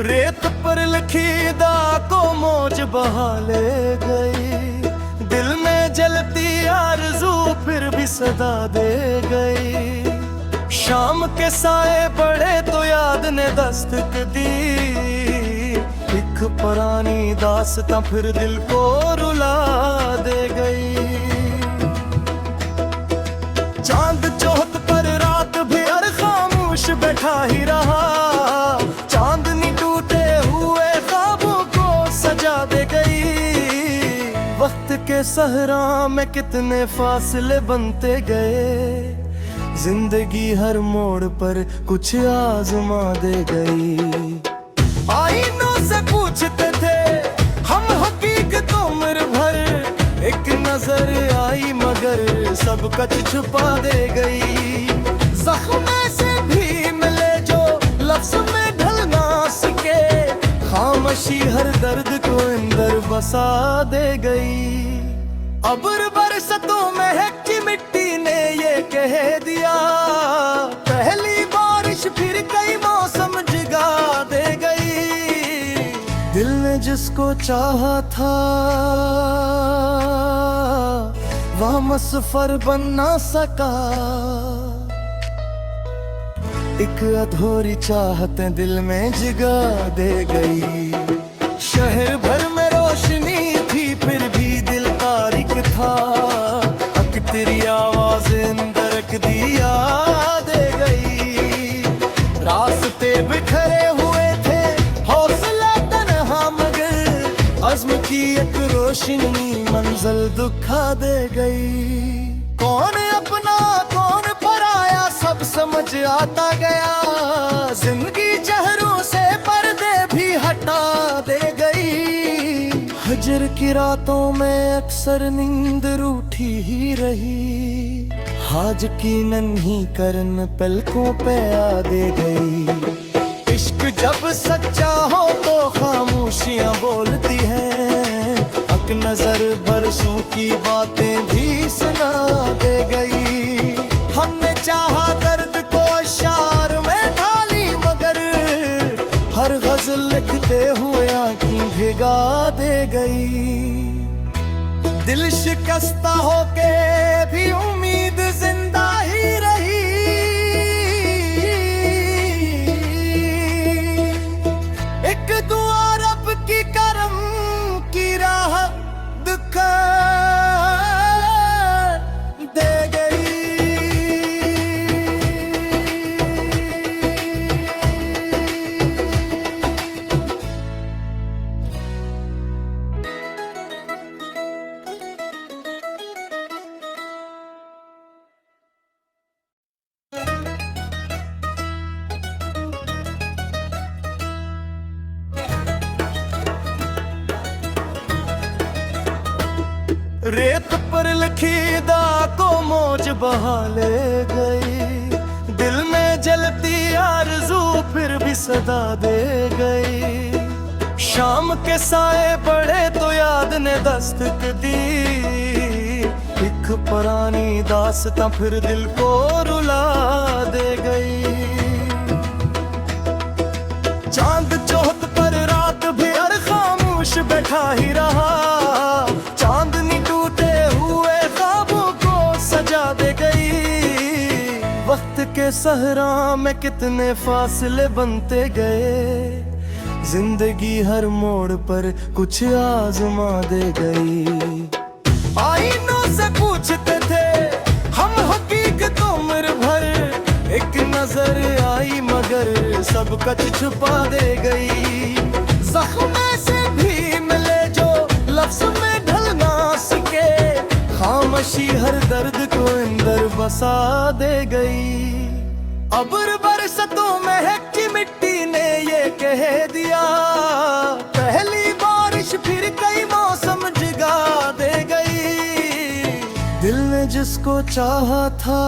रेत पर लिखी को मौज बहा ले गई, दिल में जलती आरज़ू फिर भी सदा दे गई। शाम के साए पड़े तो याद ने दस्तक दी, एक पुरानी दास्तां फिर दिल को रुला दे गई। चांद चौथ पर रात भी हर खामोश बैठा ही रहा, चांदनी टूटे हुए ख्वाबों को सजा दे गई। वक्त के सहरा में कितने फासले बनते गए, जिंदगी हर मोड़ पर कुछ आजमा दे गई। आईनों से पूछते थे हम हकीकतों में भर, एक नजर आई मगर सब कुछ छुपा दे गई। जख्म से भी मिले जो लफ्ज में ढल ना सके, खामोशी हर दर्द को अंदर बसा दे गई। अब्र बरसतों में है कि मिट्टी ने ये कह दिया, पहली बारिश फिर कई मौसम जगा दे गई। दिल ने जिसको चाहा था वह मुसफर बन ना सका, एक अधूरी चाहतें दिल में जगा दे गई। शहर भर में रोशनी थी फिर भी दिल तारिक था, हक तेरी आवाज अंदर रख दिया दे गई। रास्ते बिखरे हुए थे हौसला तन्हा मगर, अज़्म की एक रोशनी मंजिल दुखा दे गई। कौन अपना कौन पराया सब समझ आता गया, जिंदगी चेहरों से पर्दे भी हटा दे गई। हजर की रातों में अक्सर नींद रूठी ही रही, हाज की नन्ही करन पलकों पे आ दे गई। इश्क जब सच्चा हो तो खामोशियां बोलती हैं, हक नजर बरसों की बातें भी सुना दे गई। हमने चाहा दर्द को शार में ढाली मगर, हर गजल लिखते हुए आंखें भिगा दे गई। दिल शिकस्ता होके भी उम्मीद जिंदा ही रही, एक दुआ रब की करम की राह दिखा दे गई। रेत पर लिखी को मौज बहा ले गई, दिल में जलती आरज़ू फिर भी सदा दे गई। शाम के साए पड़े तो याद ने दस्तक दी, एक पुरानी दास्तां फिर दिल को रुला दे गई। चांद चौथ पर रात भी हर खामोश बैठा ही रहा, चांदनी टूटे हुए ख्वाबों को सजा दे गई। वक्त के सहरा में कितने फासले बनते गए, जिंदगी हर मोड़ पर कुछ आजमा दे गई। आईनों से पूछते थे हम हकीकतों में भर, एक नजर आई मगर सब कुछ छुपा दे गई। जख्म से भी मिले जो लफ्ज में ढल ना सके, खामोशी हर दर्द को अंदर बसा दे गई। अब्र बरसतों में है कि मिट्टी ने ये कह दिया, पहली बारिश फिर कई मौसम जगा दे गई। दिल ने जिसको चाहा था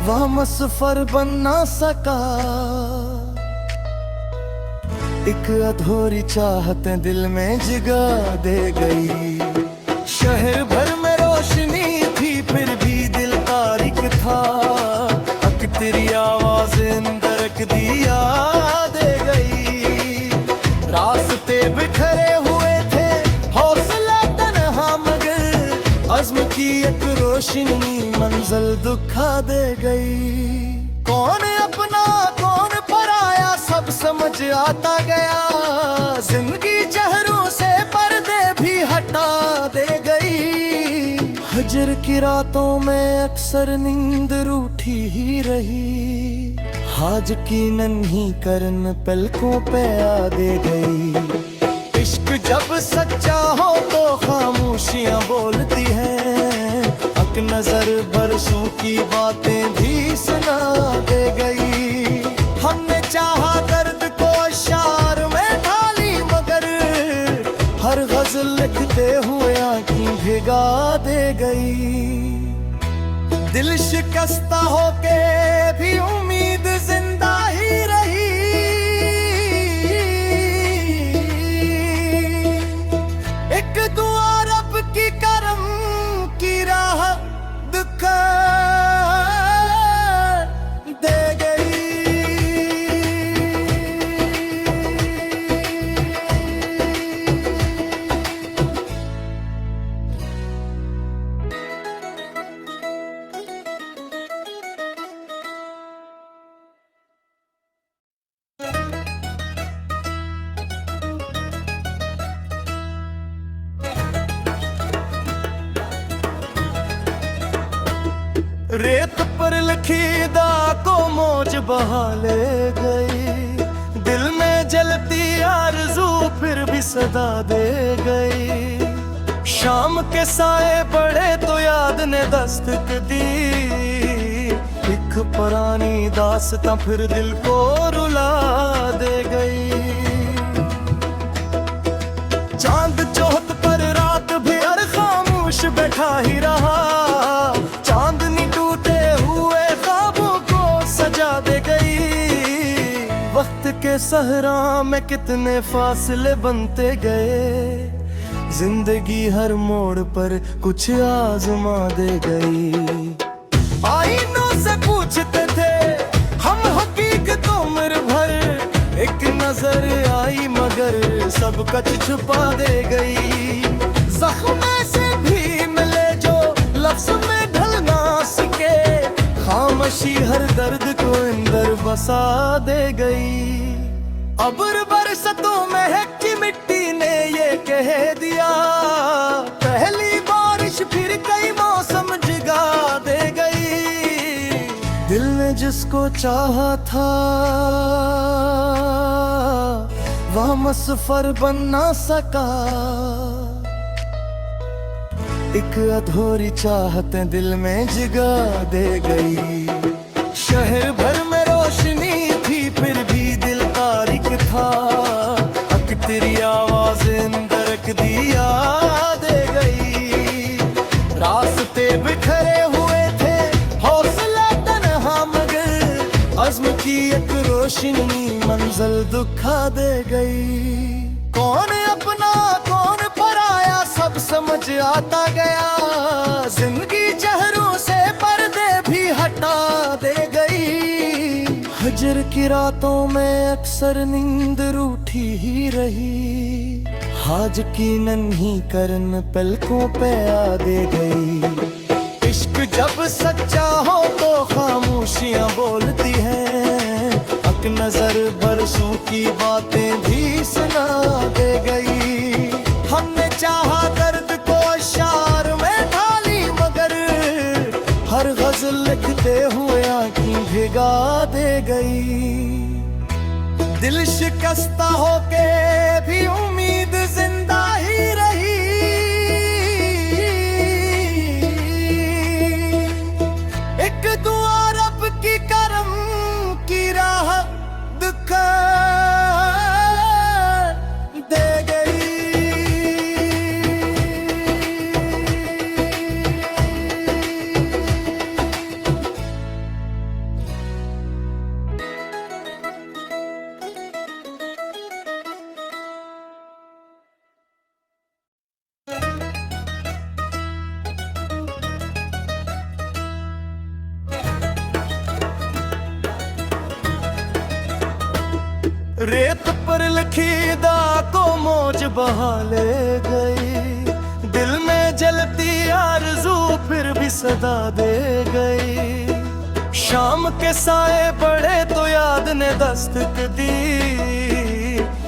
वह मुसफर बन ना सका, एक अधूरी चाहतें दिल में जगा दे गई। शहर भर में रोशनी थी फिर भी दिल तारिक था, हक तेरी आवाज अंदर रख दिया बिखरे हुए थे हौसला तन्हा मगर अज़्म की एक रोशनी मंजिल दिखा दे गई। कौन अपना कौन पराया सब समझ आता गया, जिंदगी चेहरों से पर्दे भी हटा दे गई। हजर की रातों में अक्सर नींद रूठी ही रही, आज की नन्ही करन पलकों पे आ दे गई। इश्क जब सच्चा हो तो खामोशियां बोलती हैं, अक नजर बरसों की बातें भी सुना दे गई। हमने चाहा दर्द को अशार में ढाली मगर हर गजल लिखते हुए आंखें भिगा दे गई। दिल शिकस्ता होके भी उम्मीद जिंदा ही रही, एक दुआ रब की करम की राह दिखा दे गई। रेत पर लिखी दा को मौज बहा ले गई, दिल में जलती आरज़ू फिर भी सदा दे गई। शाम के साए पड़े तो याद ने दस्तक दी, एक पुरानी दास्तां फिर दिल को रुला दे गई। चांद चौथ पर रात भी हर खामोश बैठा ही रहा, चांदनी टूटे हुए ख्वाबों को सजा दे गई। वक्त के सहरा में कितने फासले बनते गए, जिंदगी हर मोड़ पर कुछ आजमा दे गई। आईनों से पूछते थे हम हकीकतों उम्र भर, एक नजर आई मगर सब कुछ छुपा दे गई। जख्म से भी मिले जो लफ्ज़ में ढल ना सके, खामोशी हर दर्द को अंदर बसा दे गई। अब्र बरसतों महक की मिट्टी ने ये कह दिया, पहली बारिश फिर कई मौसम जगा दे गई। दिल ने जिसको चाहा था वह मुसफ़र बन ना सका, एक अधूरी चाहतें दिल में जगा दे गई। शहर भर में रोशनी थी फिर भी दिल तारिक था, अक तेरी आवाज़ अंदर रख दिया दे गई। रास्ते बिखरे हुए थे हौसला तन्हा मगर अज़्म की एक रोशनी मंजिल दिखा दे गई। कौन अपना कौन पराया सब समझ आता गया, जिंदगी चेहरों से पर्दे भी हटा दे गई। हजर की रातों में अक्सर नींद रूठी ही रही, आज की नन्ही करन पलकों पे आ दे गई। इश्क जब सच्चा हो तो खामोशियां बोलती हैं, अक नजर बरसों की बातें भी सुना दे गई। हमने चाहा दर्द को अशार में ढाली मगर हर गजल लिखते हुए आंखें भिगा दे गई। दिल शिकस्ता होके भी उम्मीद जिंदा ही रही, एक दुआ रब की करम की राह दिखा दे गई। रेत पर लिखी दा को मौज बहा ले गई। दिल में जलती आरज़ू फिर भी सदा दे गई। शाम के साए पड़े तो याद ने दस्तक दी।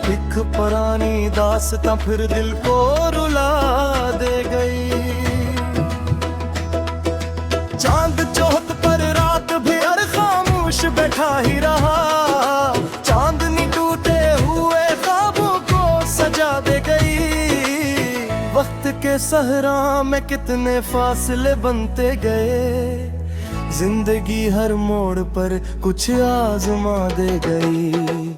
एक पुरानी दास्तां फिर दिल को रुला दे गई। चांद चौथ पर रात भी हर खामोश बैठा ही रहा। चांदनी टूटे हुए ख्वाबों को सजा दे गई। वक्त के सहरा में कितने फासले बनते गए। जिंदगी हर मोड़ पर कुछ आजमा दे गई।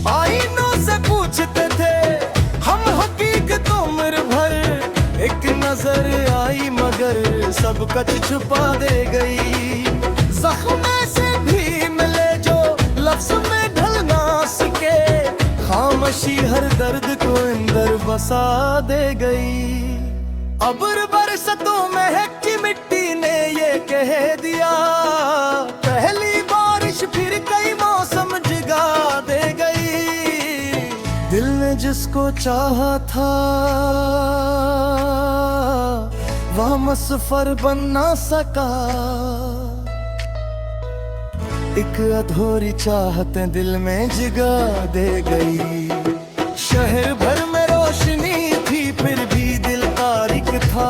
आईनों से पूछते थे हम हकीकत उम्र भर। एक नजर आई मगर सब कुछ छुपा दे गई। जख्म से भी मिले जो लफ्ज़ में ढल ना सके। खामोशी हर दर्द को अंदर बसा दे गई। अब्र बरसतों महकती मिट्टी ने ये कह दिया। पहली बारिश फिर कई मौसम जगा दे गई। दिल ने जिसको चाहा था वह मुसफ़र बन ना सका। एक अधूरी चाहतें दिल में जगा दे गई। शहर भर में रोशनी थी फिर भी दिल तारिक था।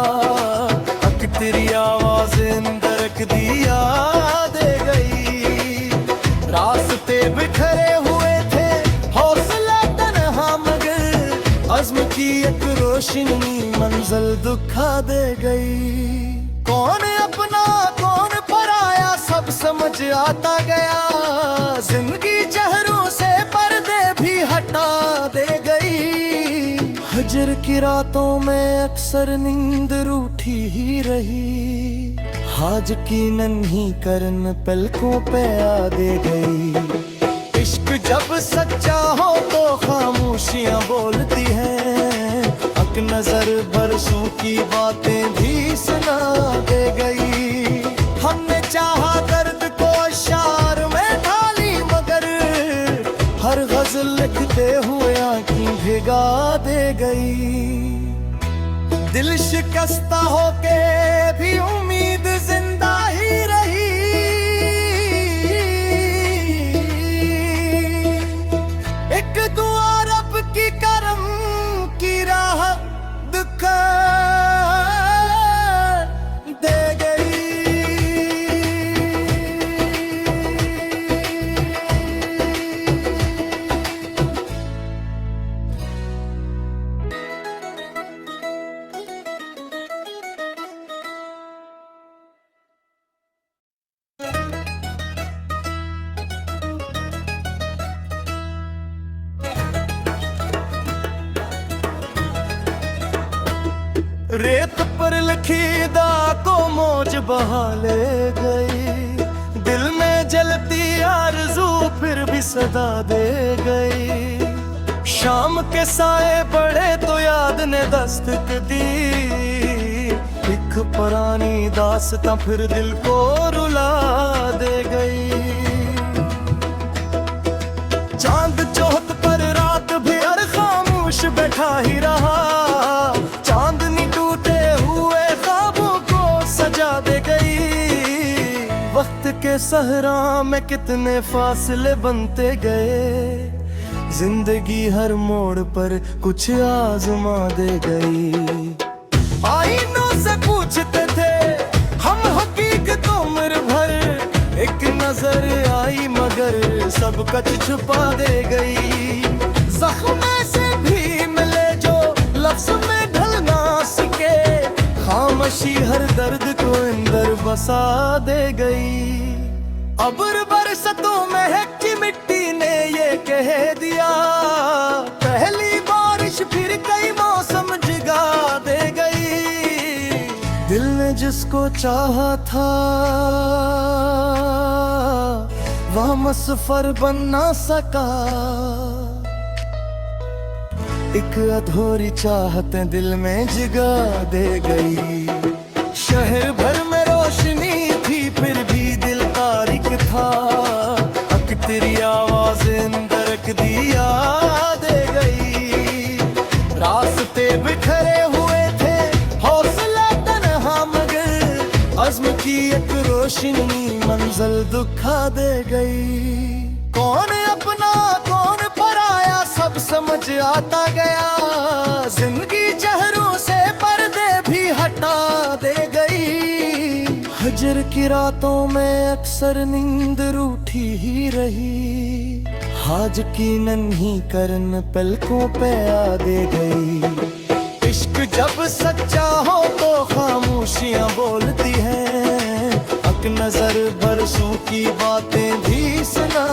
अक तेरी आवाज़ अंदर रख दिया दे गई। रास्ते बिखरे हुए थे हौसला तन्हा मगर। अज़्म की एक रोशनी मंजिल दुखा दे गई। कौन अपना कौन पराया सब समझ आता गया। जिंदगी चेहरों से पर्दे भी हटा दे गई। हजर की रातों में अक्सर नींद रूठी ही रही। हाज की नन्ही करन पलकों पे आ दे गई। इश्क जब सच्चा हो तो खामोशियां बोलती हैं। अक नजर बरसों की बातें भी सुना दे गई। हमने चाहा दर्द को अशार में ढाली मगर हर गजल लिखते हुए आंखें भिगा दे गई। दिल शिकस्ता होके भी उम्मीद जिंदा ही रही। एक दुआ रब की करम की राह दिखा दे गई। रेत पर लिखी दा को मौज बहा ले गई। दिल में जलती आरज़ू फिर भी सदा दे गई। शाम के साए पड़े तो याद ने दस्तक दी। एक पुरानी दास्तां फिर दिल को रुला दे गई। चांद चौथ पर रात भी हर खामोश बैठा ही रहा। चांदनी टूटे हुए ख्वाबों को सजा दे गई। वक्त के सहरा में कितने फासले बनते गए। जिंदगी हर मोड़ पर कुछ आजमा दे गई। आईनों से पूछते थे हम हकीकत उम्र भर। एक नजर आई मगर सब कुछ छुपा दे गई। जख्म से भी मिले जो लफ्ज़ में ढल ना सके। खामोशी हर दर्द को अंदर बसा दे गई। अब्र बरसतों महकती मिट्टी ने ये कह दिया। पहली बारिश फिर कई मौसम जगा दे गई। दिल ने जिसको चाहा था वह मुसफ़र बन ना सका। एक अधूरी चाहतें दिल में जगा दे गई। शहर भर में रोशनी थी फिर भी दिल तारिक था। अक तेरी आवाज़ अंदर रख दिया दे गई। रास्ते बिखरे हुए थे, हौसला तन्हा मगर अज़्म की एक रोशनी मंजिल दिखा दे गई। कौन अपना कौन पराया सब समझ आता गया, जिंदगी चेहरों से पर्दे भी हटा दे गई। हजर की रातों में अक्सर नींद रूठी ही रही, आज की नन्ही करन पलकों पे आ दे गई। इश्क जब सच्चा हो तो खामोशियां बोलती हैं, हक नजर बरसों की बातें भी सुना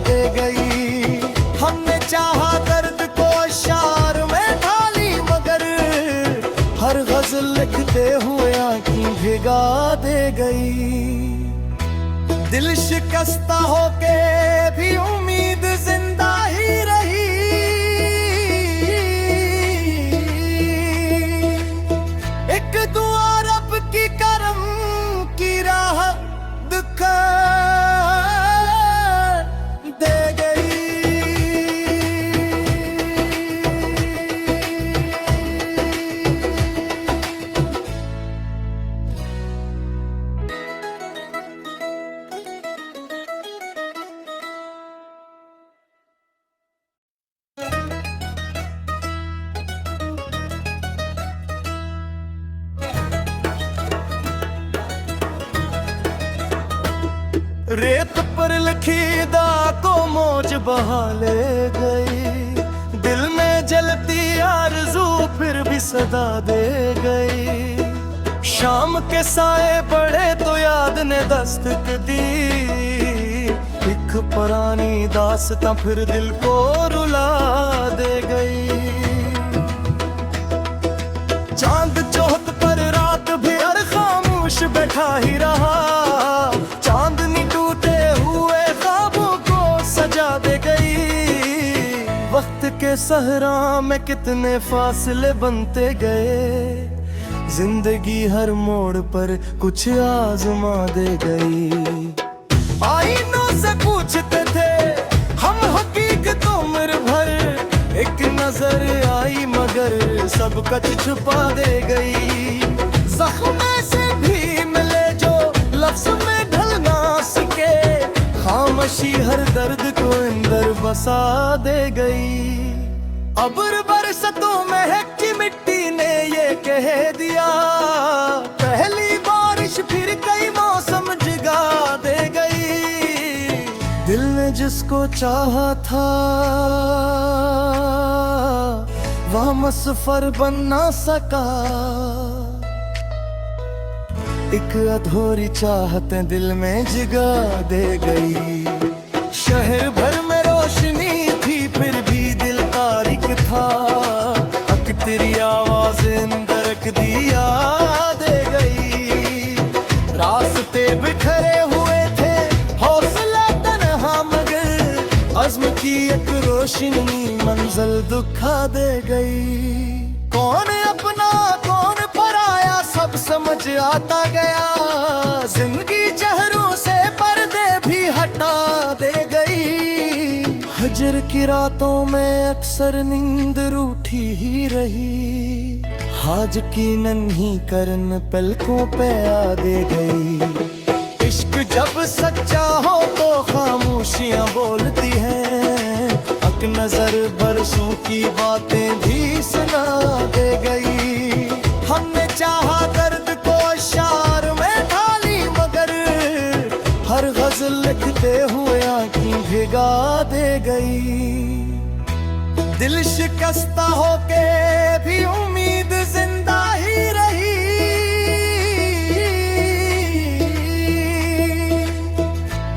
दे गई। हमने चाहा दर्द को अशार में ढाली मगर हर गजल लिखते हुए आंखें भिगा दे गई। दिल शिकस्ता होके भी उम्मीद जिंदा ही रही, एक दुआ रब की करम की राह दिखा दे गई। रेत पर लिखी दा को मौज बहा ले गई, दिल में जलती आरज़ू फिर भी सदा दे गई। शाम के साए बड़े तो याद ने दस्तक दी, एक पुरानी दास्तां फिर दिल को रुला दे गई। चांद चौथ पर रात भी हर खामोश बैठा ही रहा, चांदनी टूटे हुए ख्वाबों को सजा दे गई। वक्त के सहरा में कितने फासले बनते गए, जिंदगी हर मोड़ पर कुछ आजमा दे गई। आईनों से पूछते थे हम हकीकतों में भर, एक नजर आई मगर सब कुछ छुपा दे गई। जख्म से भी मिले जो लफ्ज में ढल ना सके, खामोशी हर दर्द को अंदर बसा दे गई। अब्र बरसतों महक की मिट्टी ने ये कह दिया, पहली बारिश फिर कई मौसम जगा दे गई। दिल ने जिसको चाहा था वह मुसफर बन ना सका, एक अधूरी चाहतें दिल में जगा दे गई। शहर भर में रोशनी थी फिर भी दिल तारिक था, हक तेरी आवाज अंदर रख दिया दे गई। रास्ते बिखरे हुए थे, हौसला तन्हा मगर अज़्म की एक रोशनी मंजिल दिखा दे गई। कौन अपना कौन पराया सब समझ आता गया, जिंदगी चेहरों से पर्दे भी हटा दे गई। हजर की रातों में अक्सर नींद रूठी ही रही, आज की नन्ही करन पलकों पे आ दे गई। इश्क जब सच्चा हो तो खामोशियां बोलती हैं, हक नजर बरसों की बातें भी सुना दे गई। हमने चाहा दर्द को अशार में ढाली मगर हर गजल लिखते हुए आंखें भिगा दे गई। दिल शिकस्ता होके भी उम्मीद जिंदा ही रही,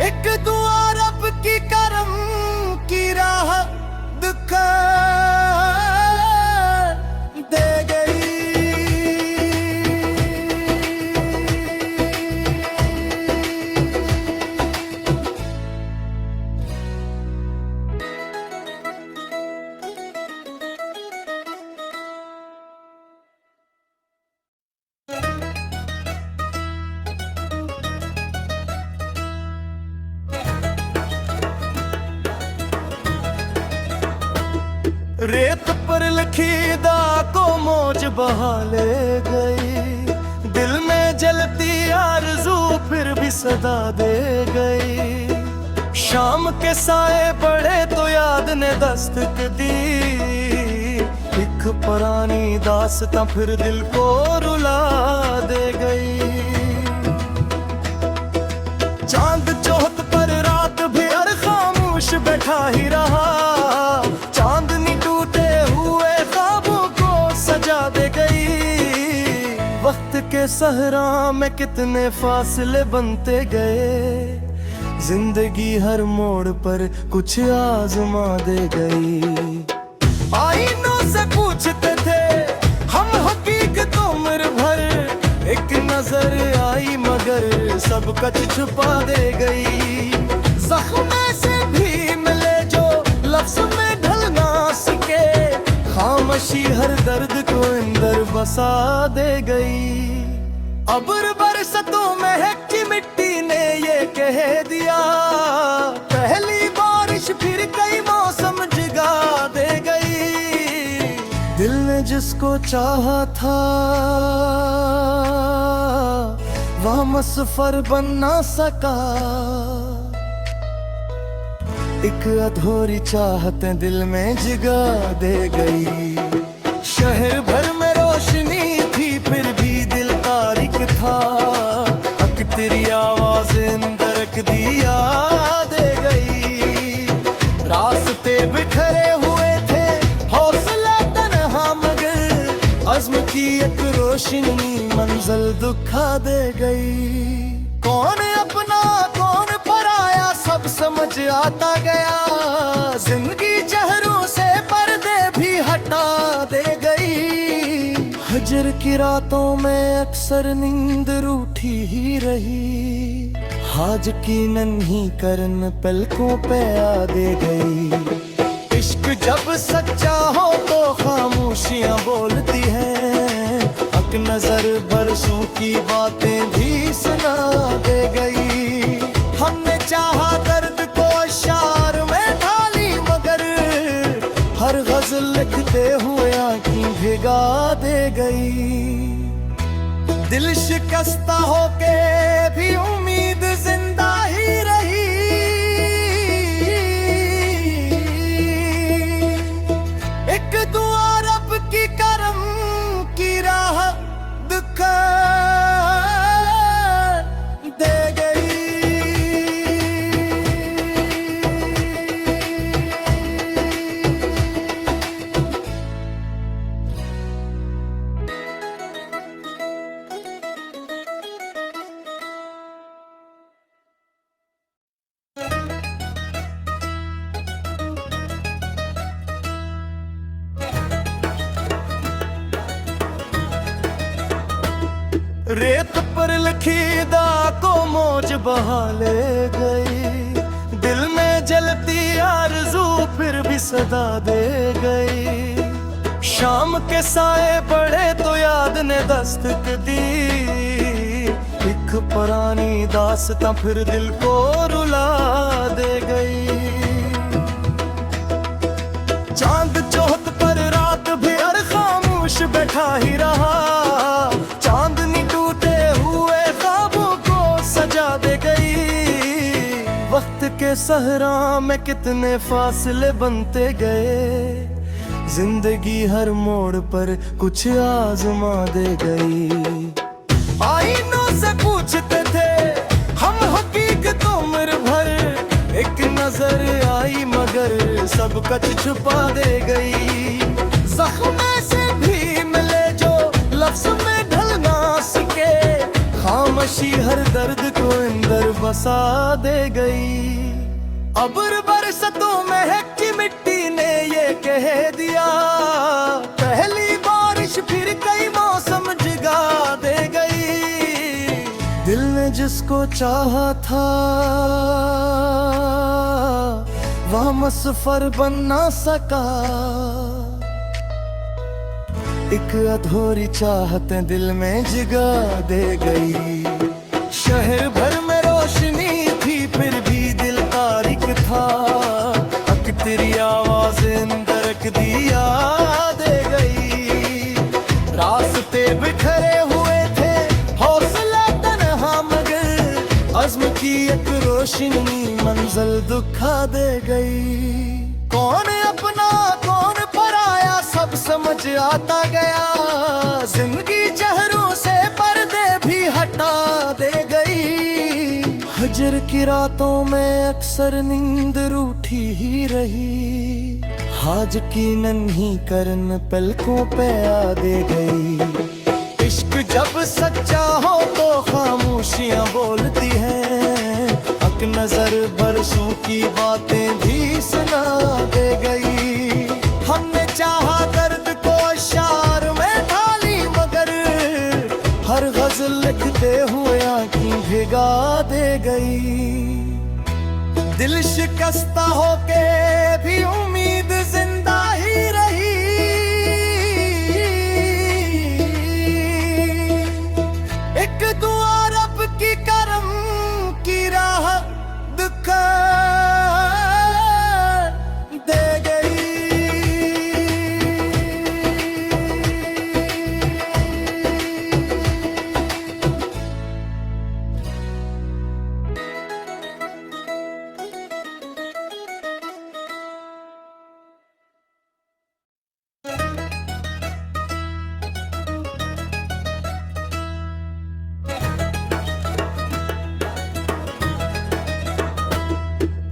एक दुआ रब की करम की राह दिखा दे गई। रेत पर लिखी दा बहा ले गई। दिल में जलती आरज़ू फिर भी सदा दे गई। शाम के साए पड़े तो याद ने दस्तक दी। एक पुरानी दास्तां फिर दिल को रुला दे गई। चांद चौथ पर रात भी हर खामोश बैठा ही रहा। चांदनी टूटे हुए ख्वाबों को सजा दे गई। वक्त के सहरा में कितने फासले बनते गए। जिंदगी हर मोड़ पर कुछ आजमा दे गई। आईनों से पूछते थे हम हकीकत उम्र भर। एक नजर आई मगर सब कुछ छुपा दे गई। जख्म से भी मिले जो लफ्ज में ढल ना सके। खामोशी हर दर्द को अंदर बसा दे गई। अब्र बरसतों महक की मिट्टी ने ये कह दिया। पहली बारिश फिर कई मौसम जगा दे गई। दिल ने जिसको चाहा था वह मुसफर बन ना सका। एक अधूरी चाहतें दिल में जगा दे गई। शहर भर में रोशनी थी फिर भी दिल तारिक था। हक तेरी आवाज अंदर रख दिया दे गई। रास्ते बिखरे हुए थे हौसला तन्हा मगर। अज़्म की एक रोशनी मंजिल दुखा दे गई। कौन अपना कौन पराया सब समझ आता गया। जिंदगी चेहरों से पर्दे भी हटा दे गई। हजर की रातों में अक्सर नींद रूठी ही रही। हाज की नन्ही करन पलकों पे आ दे गई। इश्क जब सच्चा हो तो खामोशियां बोलती हैं। हक नजर बरसों की बातें भी सुना दे गई। हमने चाहा दर्द को अशार में ढाली मगर हर गजल लिखते हुए आंखें भिगा दे गई। दिल शिकस्ता होके भी उम्मीद जिंदा ही रही। एक दुआ रब की करम की राह दिखा दे गई। रेत पर लिखी दा को मौज बहा ले गई। दिल में जलती आरज़ू फिर भी सदा दे गई। शाम के साए पड़े तो याद ने दस्तक दी। एक पुरानी दास्तां फिर दिल को रुला दे गई। चांद चौथ पर रात भी हर खामोश बैठा ही रहा। चांदनी टूटे हुए ख्वाबों को सजा दे गई। वक्त के सहरा में कितने फासले बनते गए। जिंदगी हर मोड़ पर कुछ आजमा दे गई। आईनों से पूछते थे हम हकीकत उम्र भर। एक नजर आई मगर सब कुछ छुपा दे गई। जख्म से भी मिले जो लफ्ज में ढल ना सके। खामोशी हर दर्द को अंदर बसा दे गई। अब्र बरसतों महक की मिट्टी ने ये कह दिया। पहली बारिश फिर कई मौसम जगा दे गई। दिल ने जिसको चाहा था वह मुसफर बन ना सका। एक अधूरी चाहतें दिल में जगा दे गई। शहर भर में रोशनी थी फिर भी दिल तारिक था। हक तेरी आवाज अंदर रख दिया दे गई। की एक रोशनी मंजिल दुखा दे गई। कौन अपना कौन पराया सब समझ आता गया। जिंदगी चेहरों से पर्दे भी हटा दे गई। हजर की रातों में अक्सर नींद रूठी ही रही। हाज की नन्ही करन पलकों पे आ दे गई। इश्क जब सच्चा हो तो खामोशियां बोलती हैं। हक नजर बरसों की बातें भी सुना दे गई। हमने चाहा दर्द को अशार में ढाली मगर हर गजल लिखते हुए आंखें भिगा दे गई। दिल शिकस्ता होके भी उम्मीद जिंदा ही रही। एक दुआ रब की करम की राह दिखा दे गई।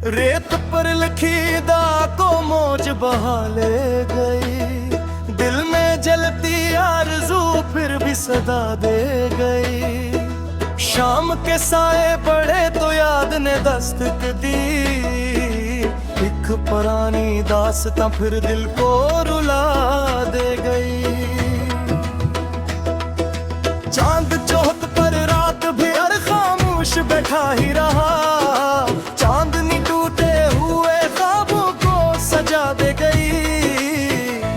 रेत पर लिखी दा को मौज बहा ले गई। दिल में जलती आरज़ू फिर भी सदा दे गई। शाम के साए पड़े तो याद ने दस्तक दी। एक पुरानी दास्तां फिर दिल को रुला दे गई। चांद चौक पर रात भी हर खामोश बैठा ही रहा। चांदनी टूटे हुए ख्वाबों को सजा दे गई।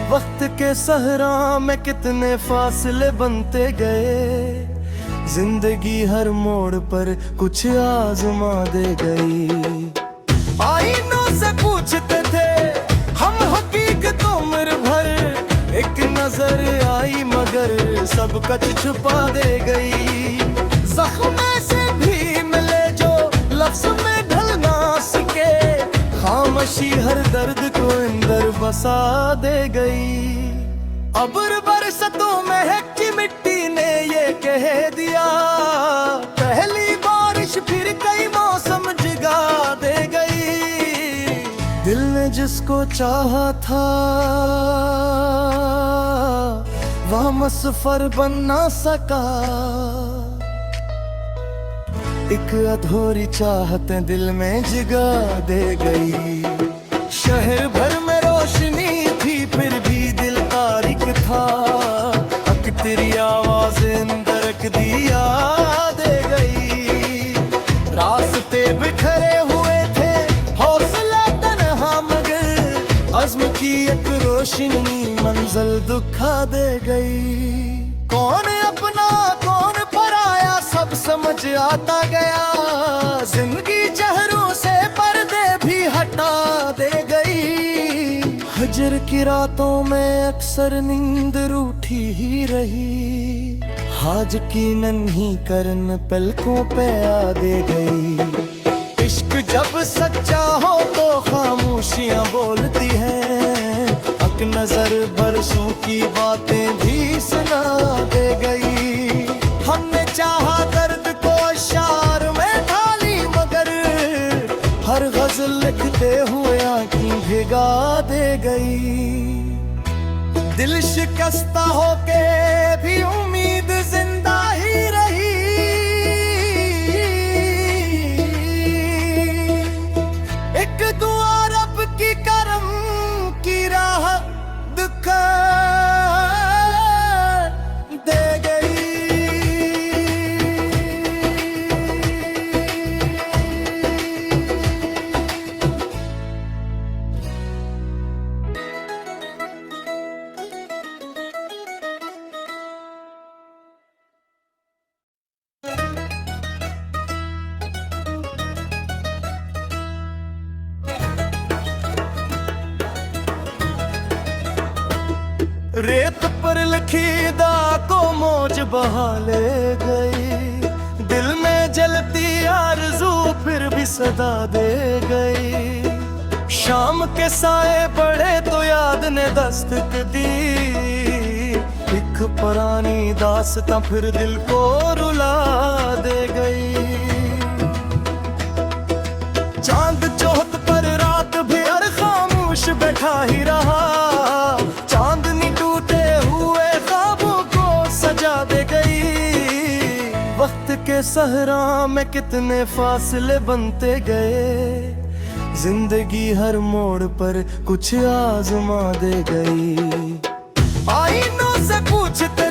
वक्त के सहरा में कितने फासले बनते गए। जिंदगी हर मोड़ पर कुछ आजमा दे गई। आईनों से पूछते थे हम हकीकत उम्र भर। एक नजर आई मगर सब कुछ छुपा दे गई। जख्म से भी मिले जो लफ्ज़ में ढल ना सके। खामोशी हर दर्द को अंदर बसा दे गई। अब्र बरसतों महकी मिट्टी ने ये कह दिया। पहली बारिश फिर कई मौसम जगा दे गई। दिल ने जिसको चाहा था वह मुसफ़र बन ना सका। एक अधूरी चाहतें दिल में जगा दे गई। शहर भर में रोशनी थी फिर भी दिल तारिक था। हक तेरी आवाज़ अंदर दिया दे गई। रास्ते बिखरे हुए थे हौसला तन्हा मगर अज़्म की एक रोशनी मंजिल दुखा दे गई। कौन अपना कौन पराया सब समझ आता गया। जिंदगी चेहरों से पर्दे भी हटा दे गई। हजर की रातों में अक्सर नींद रूठी ही रही। हाज की नन्ही करन पलकों पे आ दे गई। इश्क जब सच्चा हो तो खामोशियां बोलती हैं। हक नजर बरसों की बातें भी सुना दे गई। हमने चाहा दर्द को अशार में ढाली मगर हर गजल लिखते हुए आंखें भिगा दे गई। दिल शिकस्ता होके भी उम्मीद जिंदा ही रही। एक दुआ रब की करम की राह दिखा दे गई। रेत पर लिखी दा को मौज बहा ले गई। दिल में जलती आरज़ू सदा दे गई। शाम के साए पड़े तो याद ने दस्तक दी, एक पुरानी दास्तां फिर दिल को रुला दे गई। चांद चौथ पर रात भर खामोश बैठा ही रहा, चांदनी टूटे हुए ख्वाबों को सजा दे गई। वक्त के सहरा में कितने फासले बनते गए, जिंदगी हर मोड़ पर कुछ आजमा दे गई। आईनों से पूछते